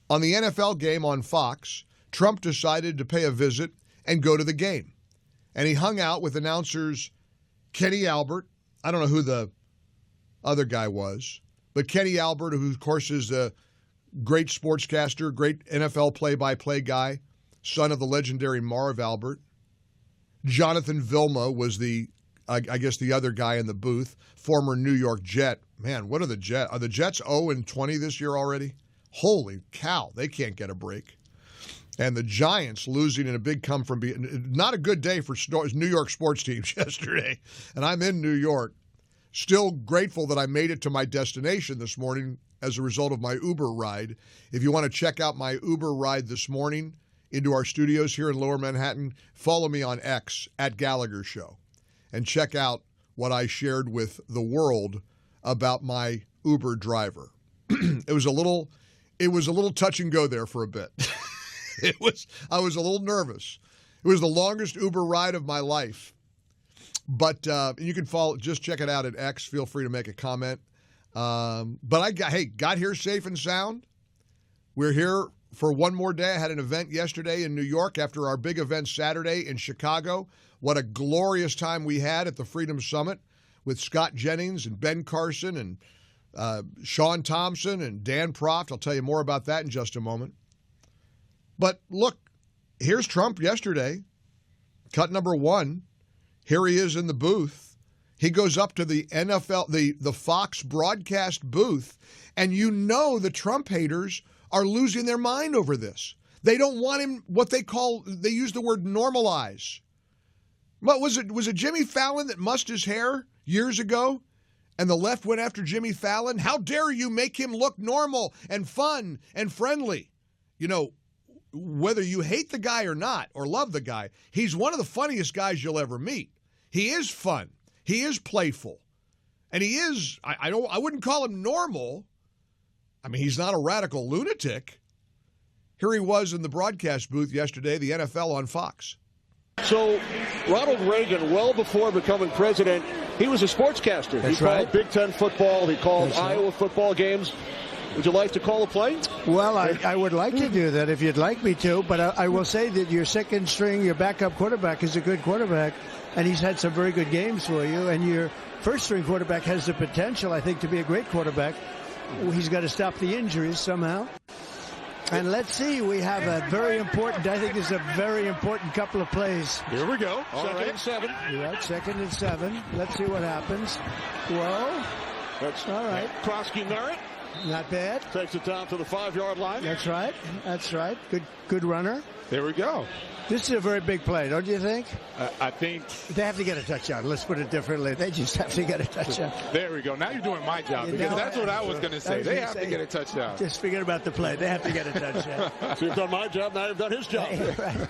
On the NFL game on Fox, Trump decided to pay a visit and go to the game. And he hung out with announcers Kenny Albert. I don't know who the other guy was, but Kenny Albert, who, of course, is a great sportscaster, great NFL play-by-play guy, son of the legendary Marv Albert. Jonathan Vilma was I guess the other guy in the booth, former New York Jet. Man, what are the Jets? Are the Jets 0-20 this year already? Holy cow, they can't get a break. And the Giants losing in a big come from being not a good day for New York sports teams yesterday. And I'm in New York. Still grateful that I made it to my destination this morning as a result of my Uber ride. If you want to check out my Uber ride this morning into our studios here in Lower Manhattan, follow me on X at Gallagher Show and check out what I shared with the world about my Uber driver. It was a little touch and go there for a bit. I was a little nervous. It was the longest Uber ride of my life. But you can just check it out at X. Feel free to make a comment. But I got here safe and sound. We're here for one more day. I had an event yesterday in New York after our big event Saturday in Chicago. What a glorious time we had at the Freedom Summit with Scott Jennings and Ben Carson and Sean Thompson and Dan Proft. I'll tell you more about that in just a moment. But look, here's Trump yesterday, cut number one. Here he is in the booth. He goes up to the NFL, the Fox broadcast booth, and you know the Trump haters are losing their mind over this. They don't want him, they use the word normalize. What was it? Was it Jimmy Fallon that mussed his hair years ago? And the left went after Jimmy Fallon? How dare you make him look normal and fun and friendly? You know, whether you hate the guy or not, or love the guy, he's one of the funniest guys you'll ever meet. He is fun. He is playful. And he is, I wouldn't call him normal. I mean, he's not a radical lunatic. Here he was in the broadcast booth yesterday, the NFL on Fox. So Ronald Reagan, well before becoming president, he was a sportscaster. That's he called right. Big Ten football. He called Iowa football games. Would you like to call a play? Well, I would like to do that if you'd like me to, but I will say that your second string, your backup quarterback is a good quarterback, and he's had some very good games for you, and your first string quarterback has the potential, I think, to be a great quarterback. He's got to stop the injuries somehow. And let's see, we have a very important, I think it's a very important couple of plays. Here we go. Second and 7. You're right, 2nd and 7. Let's see what happens. Whoa. That's all right. Krosky Merritt. Not bad. Takes it down to the 5-yard line. That's right. That's right. Good runner. There we go. This is a very big play, don't you think? I think they have to get a touchdown. Let's put it differently. They just have to get a touchdown. There we go. Now you're doing my job, because that's what I was going to say. They have to get a touchdown. Just forget about the play. They have to get a touchdown. So you've done my job, now you've done his job. Right.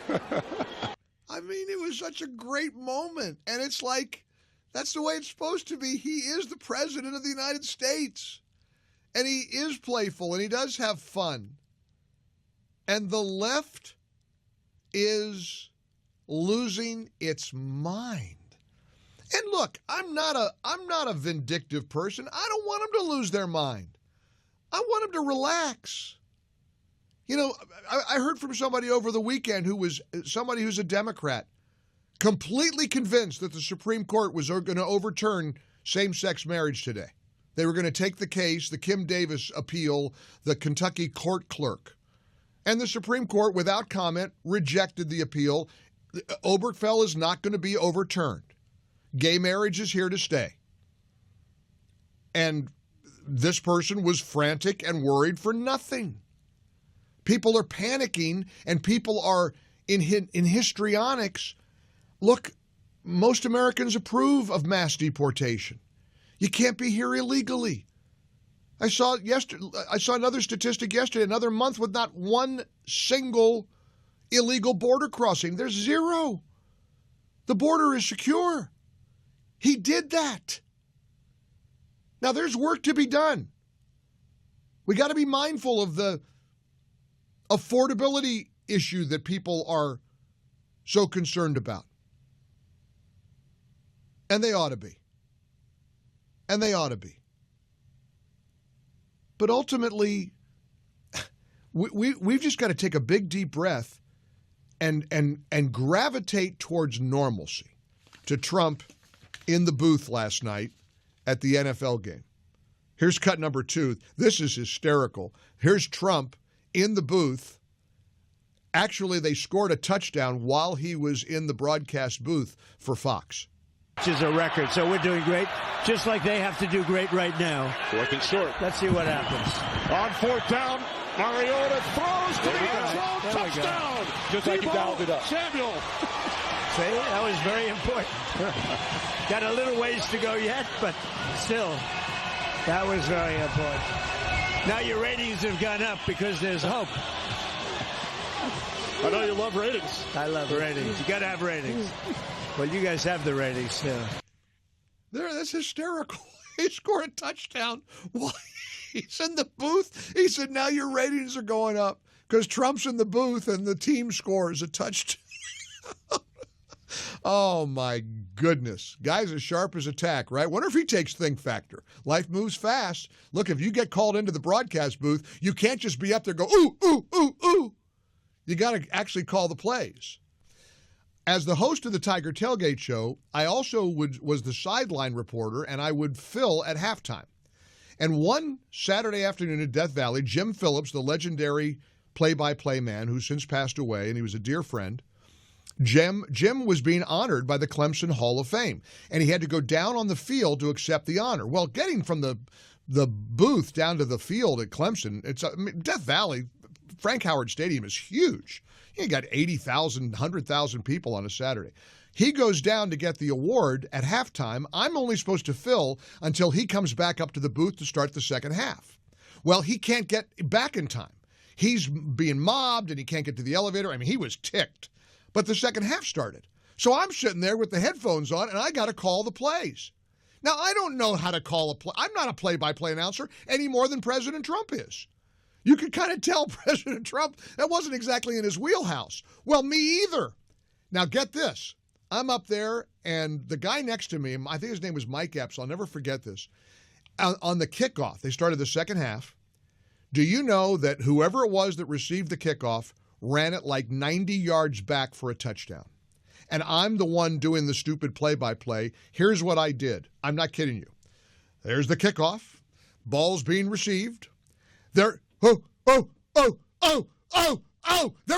I mean, it was such a great moment. And it's like, that's the way it's supposed to be. He is the president of the United States. And he is playful, and he does have fun. And the left is losing its mind. And look, I'm not a vindictive person. I don't want them to lose their mind. I want them to relax. You know, I heard from somebody over the weekend who's a Democrat, completely convinced that the Supreme Court was going to overturn same-sex marriage today. They were going to take the case, the Kim Davis appeal, the Kentucky court clerk. And the Supreme Court, without comment, rejected the appeal. Obergefell is not going to be overturned. Gay marriage is here to stay. And this person was frantic and worried for nothing. People are panicking, and people are in histrionics. Look, most Americans approve of mass deportation. You can't be here illegally. I saw another statistic yesterday, another month with not one single illegal border crossing. There's zero. The border is secure. He did that. Now, there's work to be done. We got to be mindful of the affordability issue that people are so concerned about. And they ought to be. And they ought to be. But ultimately, we've just got to take a big deep breath and gravitate towards normalcy. To Trump in the booth last night at the NFL game. Here's cut number 2. This is hysterical. Here's Trump in the booth. Actually, they scored a touchdown while he was in the broadcast booth for Fox. Which is a record, so we're doing great, just like they have to do great right now. 4th and short. Let's see what happens. On 4th down, Mariota throws to the end zone, touchdown. Just like he dialed it up. Samuel. See, that was very important. Got a little ways to go yet, but still, that was very important. Now your ratings have gone up because there's hope. I know you love ratings. I love ratings. You got to have ratings. Well, you guys have the ratings too. That's hysterical. He scored a touchdown while he's in the booth. He said, now your ratings are going up because Trump's in the booth and the team scores a touchdown. Oh, my goodness. Guy's as sharp as a tack, right? Wonder if he takes think factor. Life moves fast. Look, if you get called into the broadcast booth, you can't just be up there and go, ooh, ooh, ooh, ooh. You got to actually call the plays. As the host of the Tiger Tailgate Show, I also was the sideline reporter, and I would fill at halftime. And one Saturday afternoon in Death Valley, Jim Phillips, the legendary play-by-play man who's since passed away, and he was a dear friend, Jim was being honored by the Clemson Hall of Fame, and he had to go down on the field to accept the honor. Well, getting from the booth down to the field at Clemson, Death Valley, Frank Howard Stadium is huge. You got 80,000, 100,000 people on a Saturday. He goes down to get the award at halftime. I'm only supposed to fill until he comes back up to the booth to start the second half. Well, he can't get back in time. He's being mobbed, and he can't get to the elevator. I mean, he was ticked. But the second half started. So I'm sitting there with the headphones on, and I got to call the plays. Now, I don't know how to call a play. I'm not a play-by-play announcer any more than President Trump is. You could kind of tell President Trump that wasn't exactly in his wheelhouse. Well, me either. Now, get this. I'm up there, and the guy next to me, I think his name was Mike Epps, I'll never forget this, on the kickoff, they started the second half. Do you know that whoever it was that received the kickoff ran it like 90 yards back for a touchdown? And I'm the one doing the stupid play-by-play. Here's what I did. I'm not kidding you. There's the kickoff. Ball's being received. There, there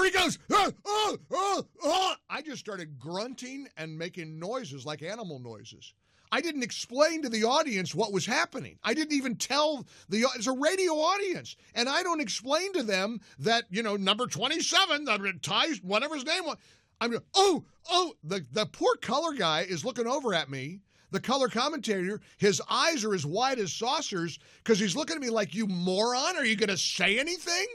he goes. I just started grunting and making noises like animal noises. I didn't explain to the audience what was happening. I didn't even tell it's a radio audience. And I don't explain to them that, number 27, Ty, whatever his name was. I'm the poor color guy is looking over at me. The color commentator, his eyes are as wide as saucers because he's looking at me like, you moron, are you going to say anything?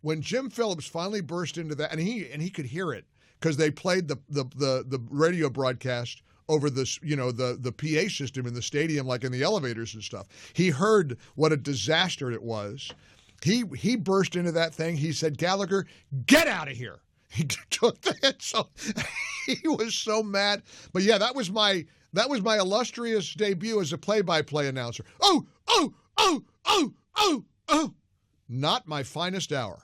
When Jim Phillips finally burst into that, and he could hear it because they played the radio broadcast over this, the PA system in the stadium, like in the elevators and stuff. He heard what a disaster it was. He burst into that thing. He said, Gallagher, get out of here. He took the hit. So he was so mad. But yeah, that was my illustrious debut as a play-by-play announcer. Not my finest hour.